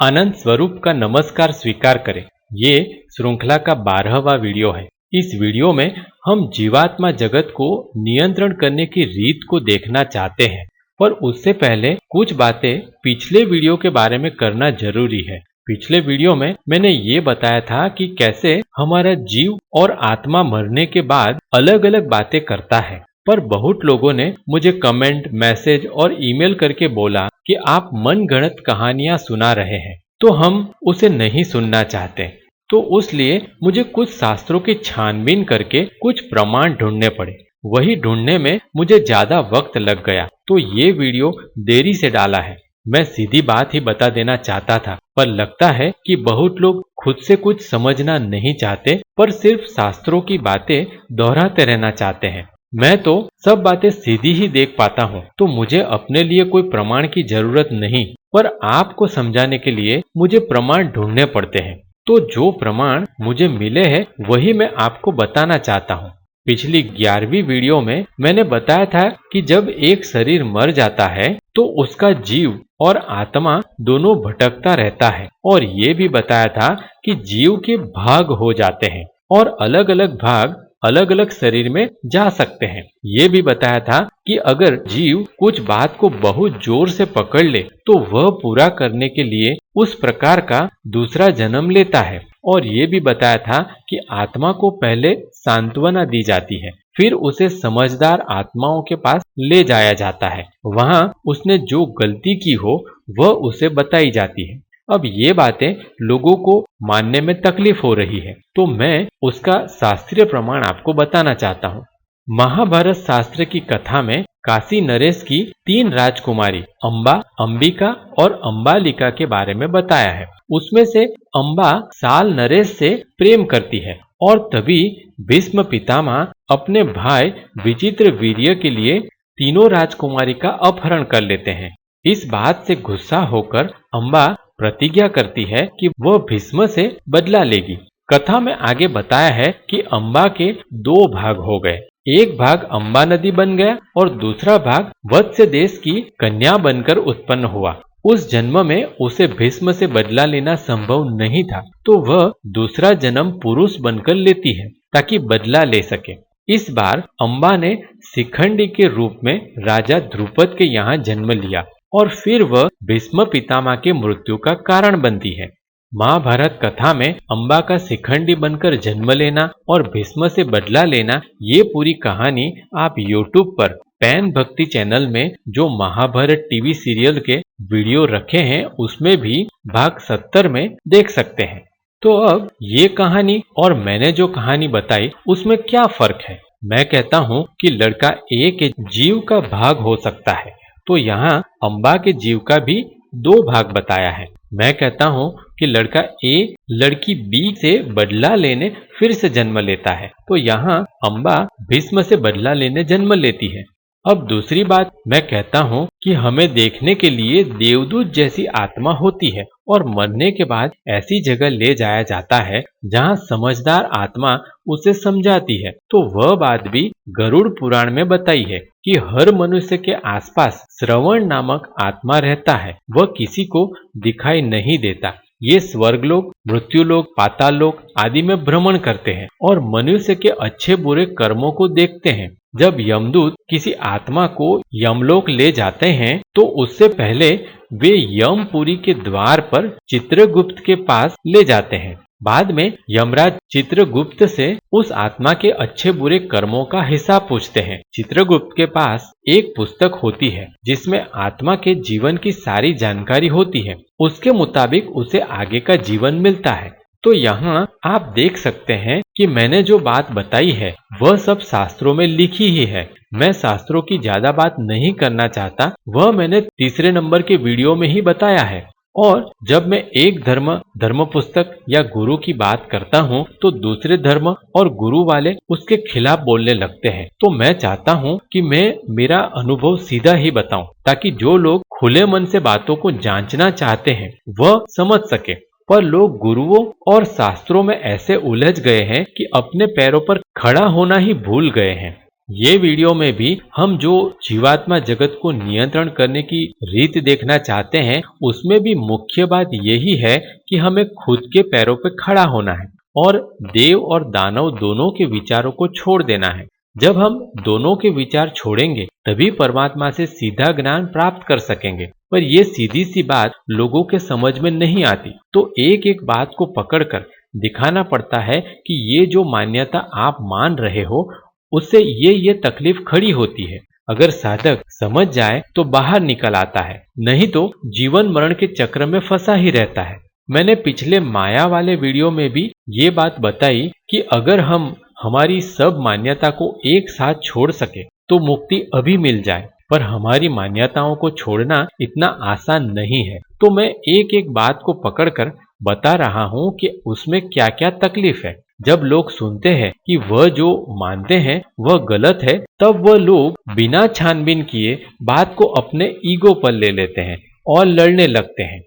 आनंद स्वरूप का नमस्कार स्वीकार करें। ये श्रृंखला का 12वां वीडियो है। इस वीडियो में हम जीवात्मा जगत को नियंत्रण करने की रीत को देखना चाहते हैं, पर उससे पहले कुछ बातें पिछले वीडियो के बारे में करना जरूरी है। पिछले वीडियो में मैंने ये बताया था कि कैसे हमारा जीव और आत्मा मरने के बाद अलग अलग बातें करता है, पर बहुत लोगों ने मुझे कमेंट, मैसेज और ईमेल करके बोला कि आप मनगढ़ंत कहानियां सुना रहे हैं, तो हम उसे नहीं सुनना चाहते। तो उसलिए मुझे कुछ शास्त्रों की छानबीन करके कुछ प्रमाण ढूंढने पड़े। वही ढूंढने में मुझे ज्यादा वक्त लग गया, तो ये वीडियो देरी से डाला है। मैं सीधी बात ही बता देना चाहता था, पर लगता है कि बहुत लोग खुद से कुछ समझना नहीं चाहते, पर सिर्फ शास्त्रों की बातें दोहराते रहना चाहते हैं। मैं तो सब बातें सीधी ही देख पाता हूँ, तो मुझे अपने लिए कोई प्रमाण की जरूरत नहीं, पर आपको समझाने के लिए मुझे प्रमाण ढूंढने पड़ते हैं। तो जो प्रमाण मुझे मिले हैं वही मैं आपको बताना चाहता हूँ। पिछली 11वीं वीडियो में मैंने बताया था कि जब एक शरीर मर जाता है तो उसका जीव और आत्मा दोनों भटकता रहता है, और ये भी बताया था कि जीव के भाग हो जाते हैं और अलग अलग भाग अलग अलग शरीर में जा सकते हैं। ये भी बताया था कि अगर जीव कुछ बात को बहुत जोर से पकड़ ले तो वह पूरा करने के लिए उस प्रकार का दूसरा जन्म लेता है। और ये भी बताया था कि आत्मा को पहले सांत्वना दी जाती है, फिर उसे समझदार आत्माओं के पास ले जाया जाता है। वहां उसने जो गलती की हो वह उसे बताई जाती है। अब ये बातें लोगों को मानने में तकलीफ हो रही है, तो मैं उसका शास्त्रीय प्रमाण आपको बताना चाहता हूँ। महाभारत शास्त्र की कथा में काशी नरेश की 3 राजकुमारी अंबा, अंबिका और अंबालिका के बारे में बताया है। उसमें से अंबा साल नरेश से प्रेम करती है, और तभी भीष्म पितामह अपने भाई विचित्र वीर्य के लिए तीनों राजकुमारी का अपहरण कर लेते हैं। इस बात से गुस्सा होकर अंबा प्रतिज्ञा करती है कि वह भीष्म से बदला लेगी। कथा में आगे बताया है कि अंबा के 2 भाग हो गए। एक भाग अंबा नदी बन गया और दूसरा भाग वत्स देश की कन्या बनकर उत्पन्न हुआ। उस जन्म में उसे भीष्म से बदला लेना संभव नहीं था, तो वह दूसरा जन्म पुरुष बनकर लेती है ताकि बदला ले सके। इस बार अंबा ने शिखंडी के रूप में राजा द्रुपद के यहाँ जन्म लिया, और फिर वह भीष्म पितामह के मृत्यु का कारण बनती है। महाभारत कथा में अंबा का शिखंडी बनकर जन्म लेना और भीष्म से बदला लेना, ये पूरी कहानी आप YouTube पर पैन भक्ति चैनल में जो महाभारत टीवी सीरियल के वीडियो रखे हैं उसमें भी भाग 70 में देख सकते हैं। तो अब ये कहानी और मैंने जो कहानी बताई उसमें क्या फर्क है? मैं कहता हूँ कि लड़का ए के जीव का भाग हो सकता है, तो यहाँ अंबा के जीव का भी 2 भाग बताया है। मैं कहता हूँ कि लड़का ए लड़की बी से बदला लेने फिर से जन्म लेता है, तो यहाँ अंबा भीष्म से बदला लेने जन्म लेती है। अब दूसरी बात मैं कहता हूँ कि हमें देखने के लिए देवदूत जैसी आत्मा होती है, और मरने के बाद ऐसी जगह ले जाया जाता है जहाँ समझदार आत्मा उसे समझाती है। तो वह बात भी गरुड़ पुराण में बताई है कि हर मनुष्य के आसपास श्रवण नामक आत्मा रहता है। वह किसी को दिखाई नहीं देता। ये स्वर्गलोक, मृत्युलोक, पाताललोक आदि में भ्रमण करते हैं और मनुष्य के अच्छे बुरे कर्मों को देखते हैं। जब यमदूत किसी आत्मा को यमलोक ले जाते हैं तो उससे पहले वे यमपुरी के द्वार पर चित्रगुप्त के पास ले जाते हैं। बाद में यमराज चित्रगुप्त से उस आत्मा के अच्छे बुरे कर्मों का हिसाब पूछते हैं। चित्रगुप्त के पास एक पुस्तक होती है जिसमें आत्मा के जीवन की सारी जानकारी होती है। उसके मुताबिक उसे आगे का जीवन मिलता है। तो यहाँ आप देख सकते हैं कि मैंने जो बात बताई है वह सब शास्त्रों में लिखी ही है। मैं शास्त्रों की ज्यादा बात नहीं करना चाहता, वह मैंने तीसरे नंबर के वीडियो में ही बताया है। और जब मैं एक धर्म पुस्तक या गुरु की बात करता हूँ तो दूसरे धर्म और गुरु वाले उसके खिलाफ बोलने लगते हैं। तो मैं चाहता हूँ कि मैं मेरा अनुभव सीधा ही बताऊं, ताकि जो लोग खुले मन से बातों को जांचना चाहते हैं वह समझ सके। पर लोग गुरुओं और शास्त्रों में ऐसे उलझ गए हैं कि अपने पैरों पर खड़ा होना ही भूल गए हैं। ये वीडियो में भी हम जो जीवात्मा जगत को नियंत्रण करने की रीत देखना चाहते हैं, उसमें भी मुख्य बात यही है कि हमें खुद के पैरों पर खड़ा होना है और देव और दानव दोनों के विचारों को छोड़ देना है। जब हम दोनों के विचार छोड़ेंगे तभी परमात्मा से सीधा ज्ञान प्राप्त कर सकेंगे। पर यह सीधी सी बात लोगों के समझ में नहीं आती, तो एक एक बात को पकड़कर दिखाना पड़ता है कि ये जो मान्यता आप मान रहे हो उससे ये तकलीफ खड़ी होती है। अगर साधक समझ जाए तो बाहर निकल आता है, नहीं तो जीवन मरण के चक्र में फंसा ही रहता है। मैंने पिछले माया वाले वीडियो में भी ये बात बताई कि अगर हम हमारी सब मान्यता को एक साथ छोड़ सके तो मुक्ति अभी मिल जाए, पर हमारी मान्यताओं को छोड़ना इतना आसान नहीं है। तो मैं एक एक बात को पकड़कर बता रहा हूं कि उसमें क्या क्या तकलीफ है। जब लोग सुनते हैं कि वह जो मानते हैं वह गलत है, तब वह लोग बिना छानबीन किए बात को अपने ईगो पर ले लेते हैं और लड़ने लगते हैं।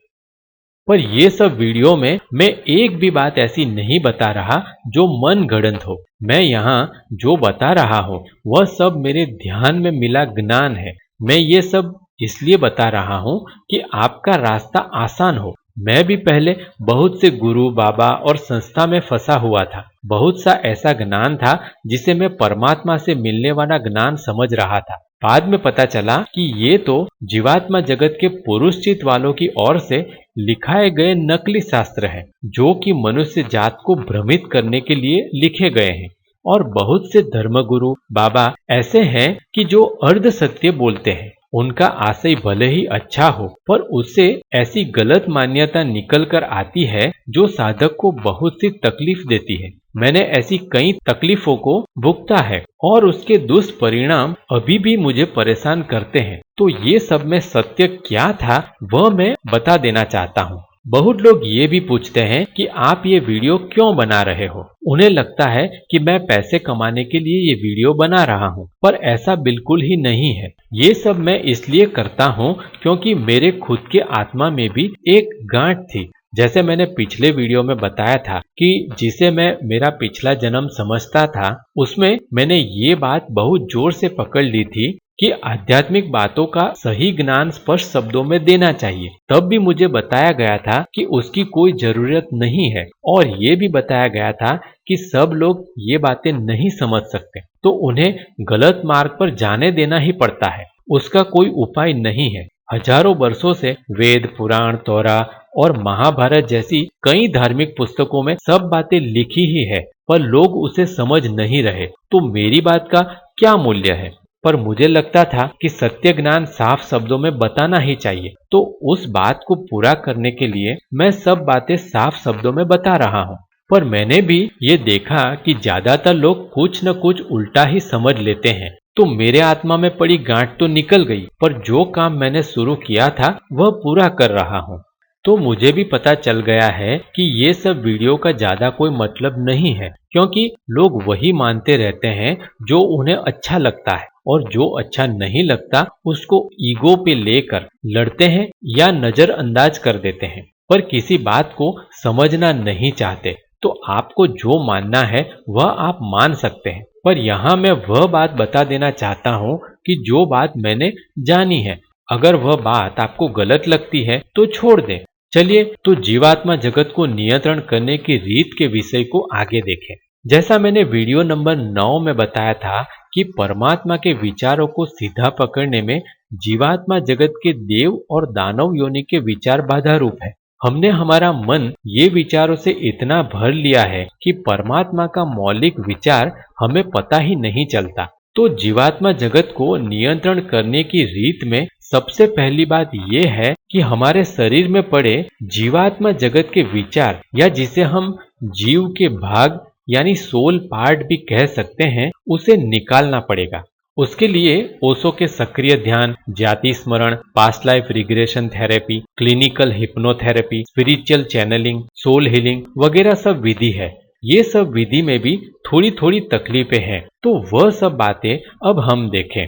पर ये सब वीडियो में मैं एक भी बात ऐसी नहीं बता रहा जो मन गढ़ंत हो। मैं यहाँ जो बता रहा हूँ वह सब मेरे ध्यान में मिला ज्ञान है। मैं ये सब इसलिए बता रहा हूँ कि आपका रास्ता आसान हो। मैं भी पहले बहुत से गुरु बाबा और संस्था में फंसा हुआ था। बहुत सा ऐसा ज्ञान था जिसे मैं परमात्मा से मिलने वाला ज्ञान समझ रहा था। बाद में पता चला कि ये तो जीवात्मा जगत के पुरुष चित्त वालों की ओर से लिखाए गए नकली शास्त्र हैं, जो कि मनुष्य जात को भ्रमित करने के लिए लिखे गए हैं। और बहुत से धर्मगुरु बाबा ऐसे हैं कि जो अर्ध सत्य बोलते हैं। उनका आशय भले ही अच्छा हो, पर उससे ऐसी गलत मान्यता निकल कर आती है जो साधक को बहुत सी तकलीफ देती है। मैंने ऐसी कई तकलीफों को भुगता है और उसके दुष्परिणाम अभी भी मुझे परेशान करते हैं। तो ये सब में सत्य क्या था वह मैं बता देना चाहता हूँ। बहुत लोग ये भी पूछते हैं कि आप ये वीडियो क्यों बना रहे हो। उन्हें लगता है कि मैं पैसे कमाने के लिए ये वीडियो बना रहा हूँ, पर ऐसा बिल्कुल ही नहीं है। ये सब मैं इसलिए करता हूँ क्योंकि मेरे खुद के आत्मा में भी एक गांठ थी। जैसे मैंने पिछले वीडियो में बताया था कि जिसे मैं मेरा पिछला जन्म समझता था, उसमें मैंने ये बात बहुत जोर से पकड़ ली थी कि आध्यात्मिक बातों का सही ज्ञान स्पष्ट शब्दों में देना चाहिए। तब भी मुझे बताया गया था कि उसकी कोई जरूरत नहीं है, और ये भी बताया गया था कि सब लोग ये बातें नहीं समझ सकते, तो उन्हें गलत मार्ग पर जाने देना ही पड़ता है। उसका कोई उपाय नहीं है। हजारों वर्षों से वेद पुराण तोरा और महाभारत जैसी कई धार्मिक पुस्तकों में सब बातें लिखी ही है, पर लोग उसे समझ नहीं रहे। तो मेरी बात का क्या मूल्य है? पर मुझे लगता था कि सत्य ज्ञान साफ शब्दों में बताना ही चाहिए, तो उस बात को पूरा करने के लिए मैं सब बातें साफ शब्दों में बता रहा हूँ। पर मैंने भी ये देखा कि ज्यादातर लोग कुछ न कुछ उल्टा ही समझ लेते हैं। तो मेरे आत्मा में पड़ी गांठ तो निकल गई, पर जो काम मैंने शुरू किया था वह पूरा कर रहा हूँ। तो मुझे भी पता चल गया है कि ये सब वीडियो का ज्यादा कोई मतलब नहीं है, क्योंकि लोग वही मानते रहते हैं जो उन्हें अच्छा लगता है, और जो अच्छा नहीं लगता उसको ईगो पे लेकर लड़ते हैं या नजरअंदाज कर देते हैं, पर किसी बात को समझना नहीं चाहते। तो आपको जो मानना है वह आप मान सकते हैं, पर यहाँ मैं वह बात बता देना चाहता हूँ कि जो बात मैंने जानी है। अगर वह बात आपको गलत लगती है तो छोड़ दें। चलिए तो जीवात्मा जगत को नियंत्रण करने की रीत के विषय को आगे देखें। जैसा मैंने वीडियो नंबर 9 में बताया था कि परमात्मा के विचारों को सीधा पकड़ने में जीवात्मा जगत के देव और दानव योनि के विचार बाधा रूप है। हमने हमारा मन ये विचारों से इतना भर लिया है कि परमात्मा का मौलिक विचार हमें पता ही नहीं चलता। तो जीवात्मा जगत को नियंत्रण करने की रीत में सबसे पहली बात यह है कि हमारे शरीर में पड़े जीवात्मा जगत के विचार, या जिसे हम जीव के भाग यानी सोल पार्ट भी कह सकते हैं, उसे निकालना पड़ेगा। उसके लिए ओशो के सक्रिय ध्यान, जाति स्मरण, past life regression therapy, clinical hypnotherapy, spiritual channelling, soul healing वगैरह सब विधि है। ये सब विधि में भी थोड़ी थोड़ी तकलीफें हैं, तो वह सब बातें अब हम देखें।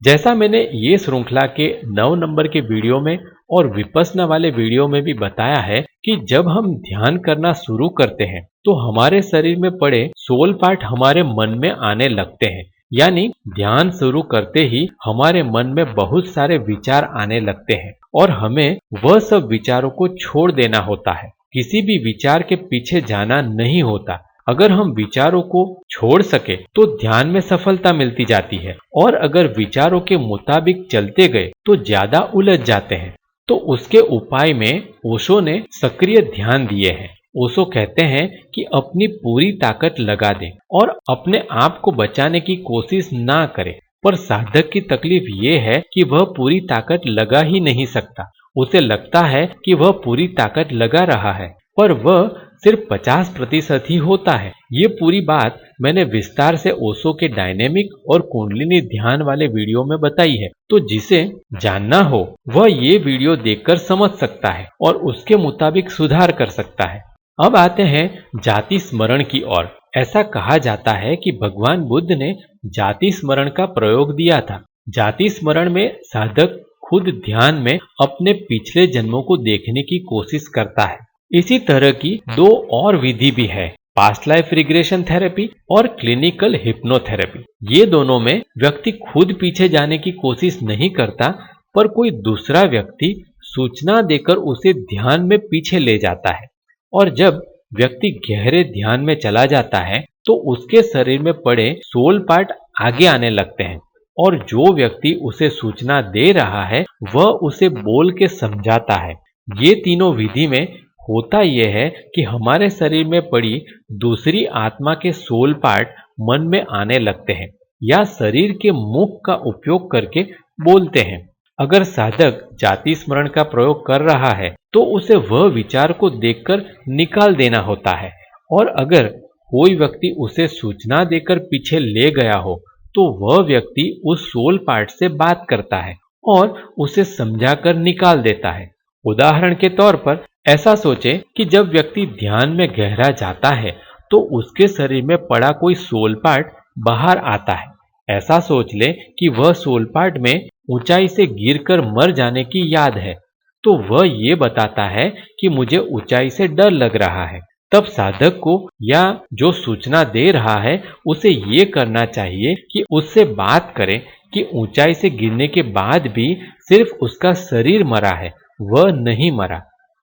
जैसा मैंने ये श्रृंखला के 9 नंबर के वीडियो में और विपस्सना वाले वीडियो में भी बताया है कि जब हम ध्यान करना शुरू करते हैं तो हमारे शरीर में पड़े सोल पार्ट हमारे मन में आने लगते हैं। यानी ध्यान शुरू करते ही हमारे मन में बहुत सारे विचार आने लगते हैं और हमें वह सब विचारों को छोड़ देना होता है। किसी भी विचार के पीछे जाना नहीं होता। अगर हम विचारों को छोड़ सके तो ध्यान में सफलता मिलती जाती है, और अगर विचारों के मुताबिक चलते गए तो ज्यादा उलझ जाते हैं। तो उसके उपाय में ओशो ने सक्रिय ध्यान दिए हैं। ओशो कहते हैं कि अपनी पूरी ताकत लगा दें और अपने आप को बचाने की कोशिश ना करें। पर साधक की तकलीफ ये है कि वह पूरी ताकत लगा ही नहीं सकता। उसे लगता है कि वह पूरी ताकत लगा रहा है, पर वह सिर्फ 50% ही होता है। ये पूरी बात मैंने विस्तार से ओशो के डायनेमिक और कुंडलिनी ध्यान वाले वीडियो में बताई है। तो जिसे जानना हो वह ये वीडियो देखकर समझ सकता है और उसके मुताबिक सुधार कर सकता है। अब आते हैं जाति स्मरण की ओर। ऐसा कहा जाता है कि भगवान बुद्ध ने जाति स्मरण का प्रयोग दिया था। जाति स्मरण में साधक खुद ध्यान में अपने पिछले जन्मों को देखने की कोशिश करता है। इसी तरह की दो और विधि भी है, पास्ट लाइफ रिग्रेशन थेरेपी और क्लिनिकल हिप्नोथेरेपी। ये दोनों में व्यक्ति खुद पीछे जाने की कोशिश नहीं करता, पर कोई दूसरा व्यक्ति सूचना देकर उसे ध्यान में पीछे ले जाता है। और जब व्यक्ति गहरे ध्यान में चला जाता है तो उसके शरीर में पड़े सोल पार्ट आगे आने लगते हैं, और जो व्यक्ति उसे सूचना दे रहा है वह उसे बोल के समझाता है। ये तीनों विधि में होता यह है कि हमारे शरीर में पड़ी दूसरी आत्मा के सोल पार्ट मन में आने लगते हैं या शरीर के मुख का उपयोग करके बोलते हैं। अगर साधक जाति स्मरण का प्रयोग कर रहा है तो उसे वह विचार को देखकर निकाल देना होता है, और अगर कोई व्यक्ति उसे सूचना देकर पीछे ले गया हो तो वह व्यक्ति उस सोल पार्ट से बात करता है और उसे समझाकर निकाल देता है। उदाहरण के तौर पर ऐसा सोचें कि जब व्यक्ति ध्यान में गहरा जाता है तो उसके शरीर में पड़ा कोई सोल पार्ट बाहर आता है। ऐसा सोच ले कि वह सोल पार्ट में ऊंचाई से गिरकर मर जाने की याद है, तो वह ये बताता है कि मुझे ऊंचाई से डर लग रहा है। तब साधक को या जो सूचना दे रहा है उसे ये करना चाहिए कि उससे बात करें कि ऊंचाई से गिरने के बाद भी सिर्फ उसका शरीर मरा है, वह नहीं मरा।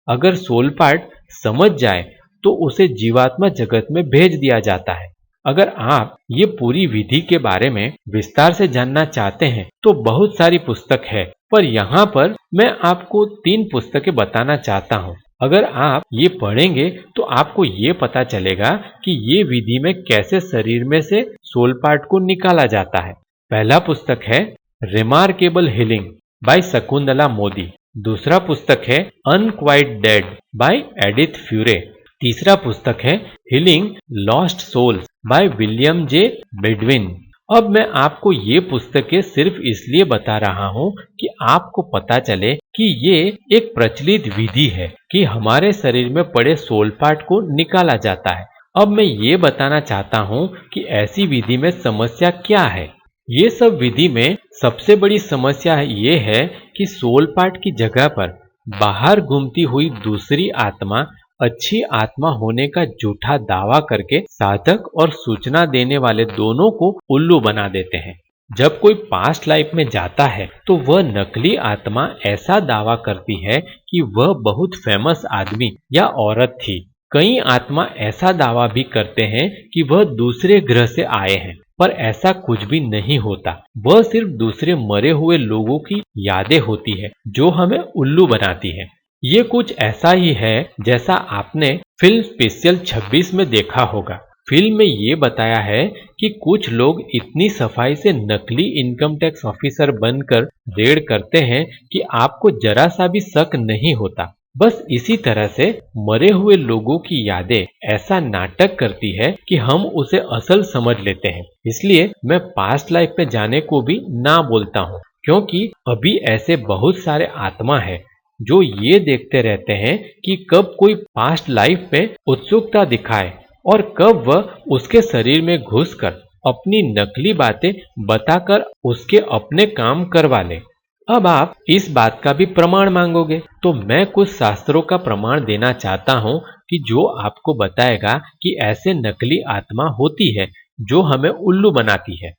अगर सोल पार्ट समझ जाए तो उसे जीवात्मा जगत में भेज दिया जाता है। अगर आप ये पूरी विधि के बारे में विस्तार से जानना चाहते हैं तो बहुत सारी पुस्तक है, पर यहाँ पर मैं आपको 3 पुस्तकें बताना चाहता हूँ। अगर आप ये पढ़ेंगे तो आपको ये पता चलेगा कि ये विधि में कैसे शरीर में से सोल पार्ट को निकाला जाता है। पहला पुस्तक है remarkable healing by Shakuntala Modi. दूसरा पुस्तक है unquiet dead by Edith Fiore. तीसरा पुस्तक है healing lost souls by William J Baldwin. अब मैं आपको ये पुस्तकें सिर्फ इसलिए बता रहा हूँ कि आपको पता चले कि ये एक प्रचलित विधि है कि हमारे शरीर में पड़े सोल पार्ट को निकाला जाता है। अब मैं ये बताना चाहता हूँ कि ऐसी विधि में समस्या क्या है। ये सब विधि में सबसे बड़ी समस्या ये है कि सोल पार्ट की जगह पर बाहर घूमती हुई दूसरी आत्मा अच्छी आत्मा होने का झूठा दावा करके साधक और सूचना देने वाले दोनों को उल्लू बना देते हैं। जब कोई पास्ट लाइफ में जाता है तो वह नकली आत्मा ऐसा दावा करती है कि वह बहुत फेमस आदमी या औरत थी। कई आत्मा ऐसा दावा भी करते हैं कि वह दूसरे ग्रह से आए हैं, पर ऐसा कुछ भी नहीं होता। वह सिर्फ दूसरे मरे हुए लोगों की यादें होती है जो हमें उल्लू बनाती है। ये कुछ ऐसा ही है जैसा आपने फिल्म स्पेशल 26 में देखा होगा। फिल्म में ये बताया है कि कुछ लोग इतनी सफाई से नकली इनकम टैक्स ऑफिसर बनकर रेड करते हैं कि आपको जरा सा भी शक नहीं होता। बस इसी तरह से मरे हुए लोगों की यादें ऐसा नाटक करती है कि हम उसे असल समझ लेते हैं। इसलिए मैं पास्ट लाइफ में जाने को भी ना बोलता हूँ, क्योंकि अभी ऐसे बहुत सारे आत्मा है जो ये देखते रहते हैं कि कब कोई पास्ट लाइफ में उत्सुकता दिखाए और कब वह उसके शरीर में घुसकर अपनी नकली बातें बताकर उसके अपने काम करवा ले। अब आप इस बात का भी प्रमाण मांगोगे, तो मैं कुछ शास्त्रों का प्रमाण देना चाहता हूं कि जो आपको बताएगा कि ऐसे नकली आत्मा होती है जो हमें उल्लू बनाती है।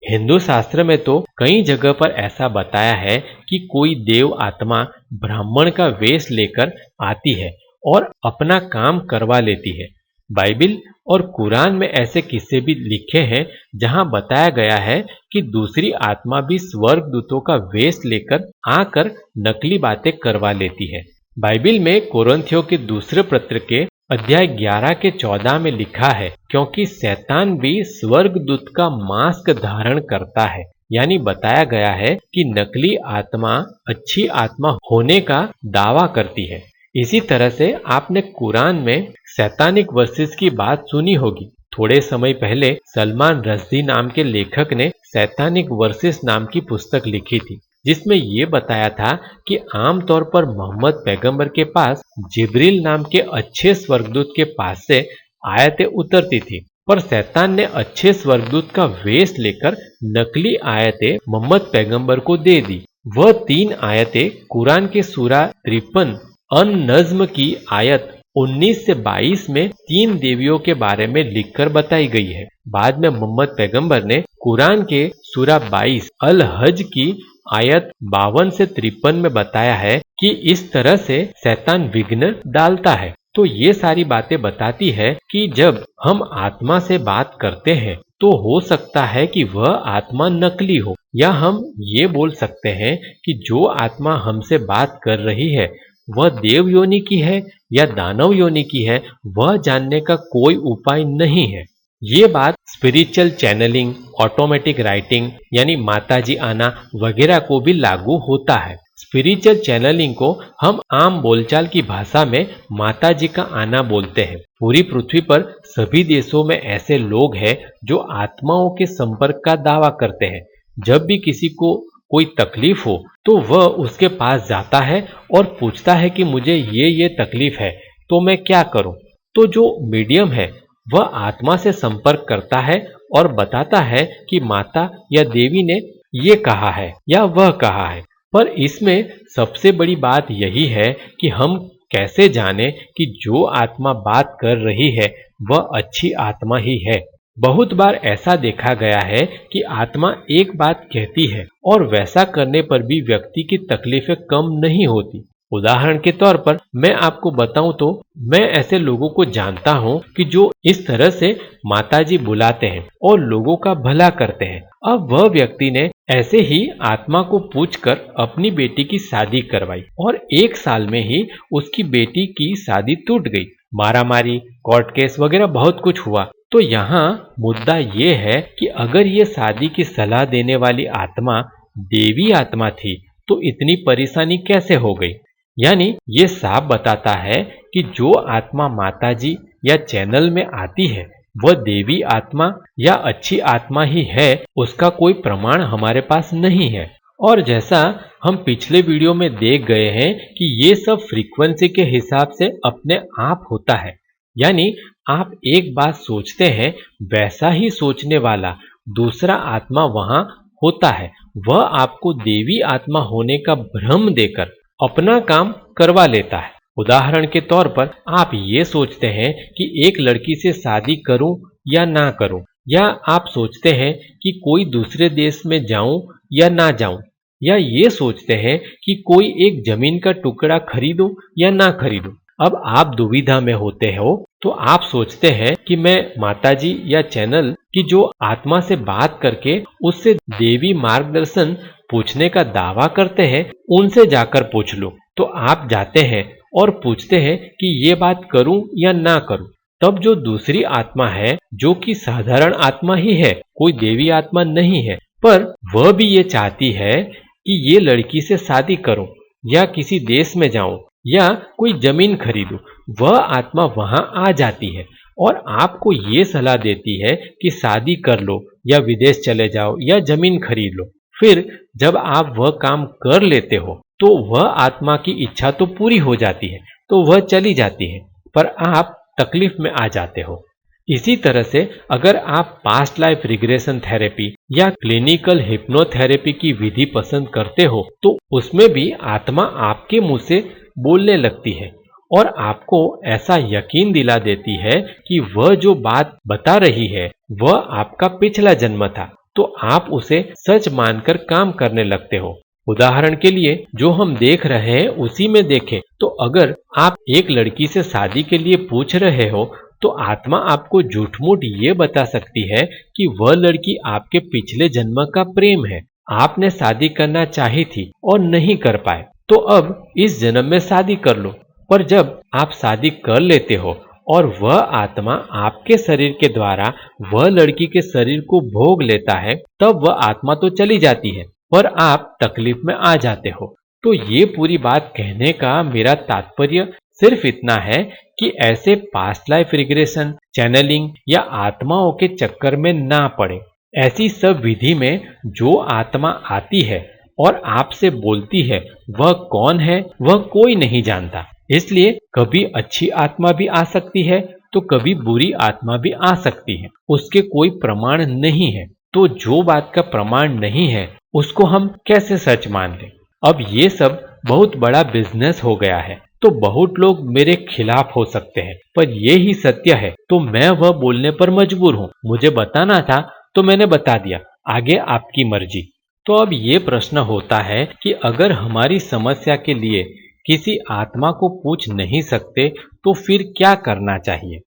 हिंदू शास्त्र में तो कई जगह पर ऐसा बताया है कि कोई देव आत्मा ब्राह्मण का वेश लेकर आती है और अपना काम करवा लेती है। बाइबिल और कुरान में ऐसे किस्से भी लिखे हैं जहां बताया गया है कि दूसरी आत्मा भी स्वर्गदूतों का वेश लेकर आकर नकली बातें करवा लेती है। बाइबिल में कोरिन्थियों के दूसरे पत्र के अध्याय 11 के 14 में लिखा है, क्योंकि शैतान भी स्वर्गदूत का मास्क धारण करता है। यानी बताया गया है कि नकली आत्मा अच्छी आत्मा होने का दावा करती है। इसी तरह से आपने कुरान में शैतानिक वर्सेस की बात सुनी होगी। थोड़े समय पहले सलमान रश्दी नाम के लेखक ने शैतानिक वर्सेस नाम की पुस्तक लिखी थी, जिसमें यह बताया था कि आमतौर पर मोहम्मद पैगंबर के पास जिब्रील नाम के अच्छे स्वर्गदूत के पास से आयतें उतरती थी, पर शैतान ने अच्छे स्वर्गदूत का वेश लेकर नकली आयतें मोहम्मद पैगंबर को दे दी। वह 3 आयतें कुरान के सूरा 53 अन नज्म की आयत 19 से 22 में 3 देवियों के बारे में लिखकर बताई गई है। बाद में मोहम्मद पैगंबर ने कुरान के सूरा 22 अल हज की आयत 52 से 53 में बताया है कि इस तरह से शैतान विघ्न डालता है। तो ये सारी बातें बताती है कि जब हम आत्मा से बात करते हैं तो हो सकता है कि वह आत्मा नकली हो, या हम ये बोल सकते हैं कि जो आत्मा हमसे बात कर रही है वह देव योनि की है या दानव योनि की है, वह जानने का कोई उपाय नहीं है। ये बात स्पिरिचुअल चैनलिंग, ऑटोमेटिक राइटिंग यानी माताजी आना वगैरह को भी लागू होता है। स्पिरिचुअल चैनलिंग को हम आम बोलचाल की भाषा में माताजी का आना बोलते हैं। पूरी पृथ्वी पर सभी देशों में ऐसे लोग हैं जो आत्माओं के संपर्क का दावा करते हैं। जब भी किसी को कोई तकलीफ हो तो वह उसके पास जाता है और पूछता है कि मुझे ये तकलीफ है तो मैं क्या करूं। तो जो मीडियम है वह आत्मा से संपर्क करता है और बताता है कि माता या देवी ने ये कहा है या वह कहा है। पर इसमें सबसे बड़ी बात यही है कि हम कैसे जाने कि जो आत्मा बात कर रही है वह अच्छी आत्मा ही है। बहुत बार ऐसा देखा गया है कि आत्मा एक बात कहती है और वैसा करने पर भी व्यक्ति की तकलीफें कम नहीं होती। उदाहरण के तौर पर मैं आपको बताऊं तो मैं ऐसे लोगों को जानता हूं कि जो इस तरह से माताजी बुलाते हैं और लोगों का भला करते हैं। अब वह व्यक्ति ने ऐसे ही आत्मा को पूछकर अपनी बेटी की शादी करवाई और 1 साल में ही उसकी बेटी की शादी टूट गई। मारामारी, कोर्ट केस वगैरह बहुत कुछ हुआ। तो यहाँ मुद्दा ये है कि अगर ये शादी की सलाह देने वाली आत्मा देवी आत्मा थी तो इतनी परेशानी कैसे हो गई। यानी ये साफ बताता है कि जो आत्मा माताजी या चैनल में आती है वह देवी आत्मा या अच्छी आत्मा ही है, उसका कोई प्रमाण हमारे पास नहीं है। और जैसा हम पिछले वीडियो में देख गए हैं कि ये सब फ्रीक्वेंसी के हिसाब से अपने आप होता है। यानी आप एक बात सोचते हैं वैसा ही सोचने वाला दूसरा आत्मा वहां होता है। वह आपको देवी आत्मा होने का भ्रम देकर अपना काम करवा लेता है। उदाहरण के तौर पर आप ये सोचते हैं कि एक लड़की से शादी करूं या ना करूं, या आप सोचते हैं कि कोई दूसरे देश में जाऊं या ना जाऊं, या ये सोचते हैं कि कोई एक जमीन का टुकड़ा खरीदूं या ना खरीदूं। अब आप दुविधा में होते हो तो आप सोचते हैं कि मैं माताजी या चैनल की जो आत्मा से बात करके उससे देवी मार्गदर्शन पूछने का दावा करते हैं उनसे जाकर पूछ लो। तो आप जाते हैं और पूछते हैं कि ये बात करूं या ना करूं। तब जो दूसरी आत्मा है जो कि साधारण आत्मा ही है, कोई देवी आत्मा नहीं है, पर वह भी ये चाहती है कि ये लड़की से शादी करूं या किसी देश में जाऊं या कोई जमीन खरीदूं, वह आत्मा वहां आ जाती है और आपको ये सलाह देती है कि शादी कर लो या विदेश चले जाओ या जमीन खरीद लो। फिर जब आप वह काम कर लेते हो तो वह आत्मा की इच्छा तो पूरी हो जाती है, तो वह चली जाती है, पर आप तकलीफ में आ जाते हो। इसी तरह से अगर आप पास्ट लाइफ रिग्रेशन थेरेपी या क्लिनिकल हिप्नोथेरेपी की विधि पसंद करते हो तो उसमें भी आत्मा आपके मुंह से बोलने लगती है और आपको ऐसा यकीन दिला देती है कि वह जो बात बता रही है वह आपका पिछला जन्म था। तो आप उसे सच मानकर काम करने लगते हो। उदाहरण के लिए जो हम देख रहे हैं उसी में देखें तो अगर आप एक लड़की से शादी के लिए पूछ रहे हो तो आत्मा आपको झूठ मूठ ये बता सकती है कि वह लड़की आपके पिछले जन्म का प्रेम है। आपने शादी करना चाही थी और नहीं कर पाए, तो अब इस जन्म में शादी कर लो। पर जब आप शादी कर लेते हो और वह आत्मा आपके शरीर के द्वारा वह लड़की के शरीर को भोग लेता है, तब वह आत्मा तो चली जाती है पर आप तकलीफ में आ जाते हो। तो ये पूरी बात कहने का मेरा तात्पर्य सिर्फ इतना है कि ऐसे पास्ट लाइफ रिग्रेशन, चैनलिंग या आत्माओं के चक्कर में ना पड़े। ऐसी सब विधि में जो आत्मा आती है और आपसे बोलती है वह कौन है वह कोई नहीं जानता। इसलिए कभी अच्छी आत्मा भी आ सकती है तो कभी बुरी आत्मा भी आ सकती है, उसके कोई प्रमाण नहीं है। तो जो बात का प्रमाण नहीं है उसको हम कैसे सच मान लें। अब ये सब बहुत बड़ा बिजनेस हो गया है तो बहुत लोग मेरे खिलाफ हो सकते हैं, पर ये ही सत्य है तो मैं वह बोलने पर मजबूर हूं। मुझे बताना था तो मैंने बता दिया, आगे आपकी मर्जी। तो अब ये प्रश्न होता है कि अगर हमारी समस्या के लिए किसी आत्मा को पूछ नहीं सकते तो फिर क्या करना चाहिए।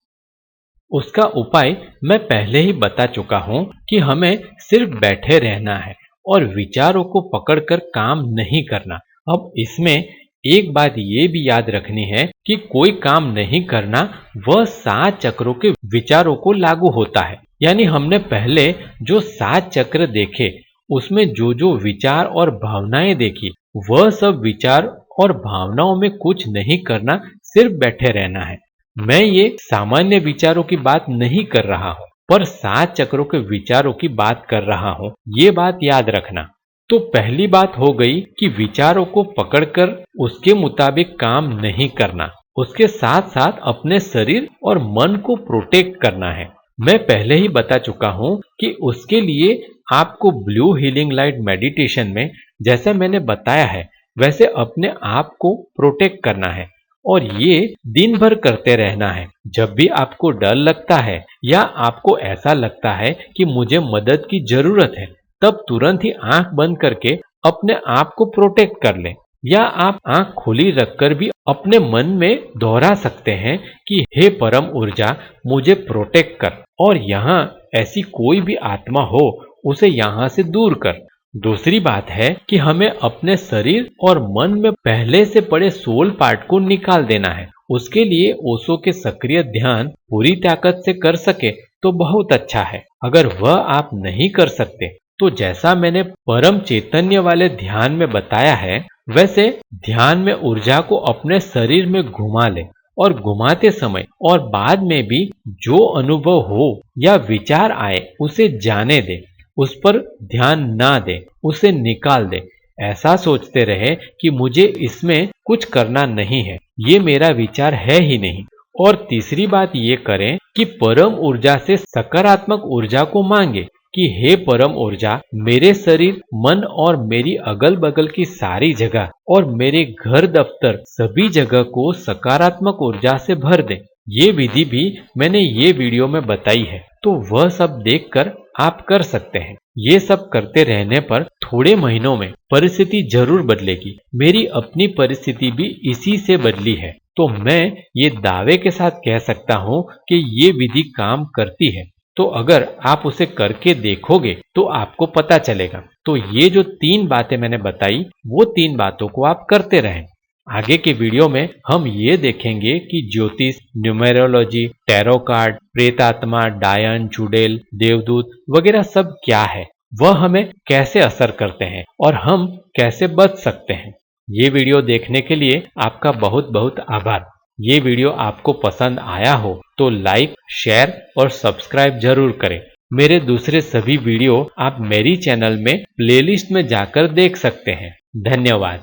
उसका उपाय मैं पहले ही बता चुका हूं कि हमें सिर्फ बैठे रहना है और विचारों को पकड़कर काम नहीं करना। अब इसमें एक बात ये भी याद रखनी है कि कोई काम नहीं करना वह 7 चक्रों के विचारों को लागू होता है। यानी हमने पहले जो 7 चक्र देखे उसमें जो जो विचार और भावनाएं देखी, वह सब विचार और भावनाओं में कुछ नहीं करना, सिर्फ बैठे रहना है। मैं ये सामान्य विचारों की बात नहीं कर रहा हूं पर 7 चक्रों के विचारों की बात कर रहा हूं, ये बात याद रखना। तो पहली बात हो गई कि विचारों को पकड़कर उसके मुताबिक काम नहीं करना, उसके साथ साथ अपने शरीर और मन को प्रोटेक्ट करना है। मैं पहले ही बता चुका हूं कि उसके लिए आपको ब्लू हीलिंग लाइट मेडिटेशन में जैसा मैंने बताया है वैसे अपने आप को प्रोटेक्ट करना है और ये दिन भर करते रहना है। जब भी आपको डर लगता है या आपको ऐसा लगता है कि मुझे मदद की जरूरत है, तब तुरंत ही आंख बंद करके अपने आप को प्रोटेक्ट कर लें। या आप आंख खुली रखकर भी अपने मन में दोहरा सकते हैं कि हे परम ऊर्जा मुझे प्रोटेक्ट कर, और यहाँ ऐसी कोई भी आत्मा हो उसे यहाँ से दूर कर। दूसरी बात है कि हमें अपने शरीर और मन में पहले से पड़े सोल पार्ट को निकाल देना है। उसके लिए ओशो के सक्रिय ध्यान पूरी ताकत से कर सके तो बहुत अच्छा है। अगर वह आप नहीं कर सकते तो जैसा मैंने परम चैतन्य वाले ध्यान में बताया है वैसे ध्यान में ऊर्जा को अपने शरीर में घुमा ले और घुमाते समय और बाद में भी जो अनुभव हो या विचार आए उसे जाने दे, उस पर ध्यान ना दे, उसे निकाल दे। ऐसा सोचते रहे कि मुझे इसमें कुछ करना नहीं है, ये मेरा विचार है ही नहीं। और तीसरी बात ये करें कि परम ऊर्जा से सकारात्मक ऊर्जा को मांगे कि हे परम ऊर्जा मेरे शरीर, मन और मेरी अगल बगल की सारी जगह और मेरे घर दफ्तर सभी जगह को सकारात्मक ऊर्जा से भर दे। ये विधि भी मैंने ये वीडियो में बताई है तो वह सब देखकर आप कर सकते हैं। ये सब करते रहने पर थोड़े महीनों में परिस्थिति जरूर बदलेगी। मेरी अपनी परिस्थिति भी इसी से बदली है तो मैं ये दावे के साथ कह सकता हूँ कि ये विधि काम करती है। तो अगर आप उसे करके देखोगे तो आपको पता चलेगा। तो ये जो 3 बातें मैंने बताई वो 3 बातों को आप करते रहें। आगे के वीडियो में हम ये देखेंगे कि ज्योतिष, न्यूमेरोलॉजी, टैरो कार्ड, प्रेतात्मा, डायन, चुड़ैल, देवदूत वगैरह सब क्या है, वह हमें कैसे असर करते हैं और हम कैसे बच सकते हैं। ये वीडियो देखने के लिए आपका बहुत बहुत आभार। ये वीडियो आपको पसंद आया हो तो लाइक, शेयर और सब्सक्राइब जरूर करें। मेरे दूसरे सभी वीडियो आप मेरी चैनल में प्लेलिस्ट में जाकर देख सकते हैं। धन्यवाद।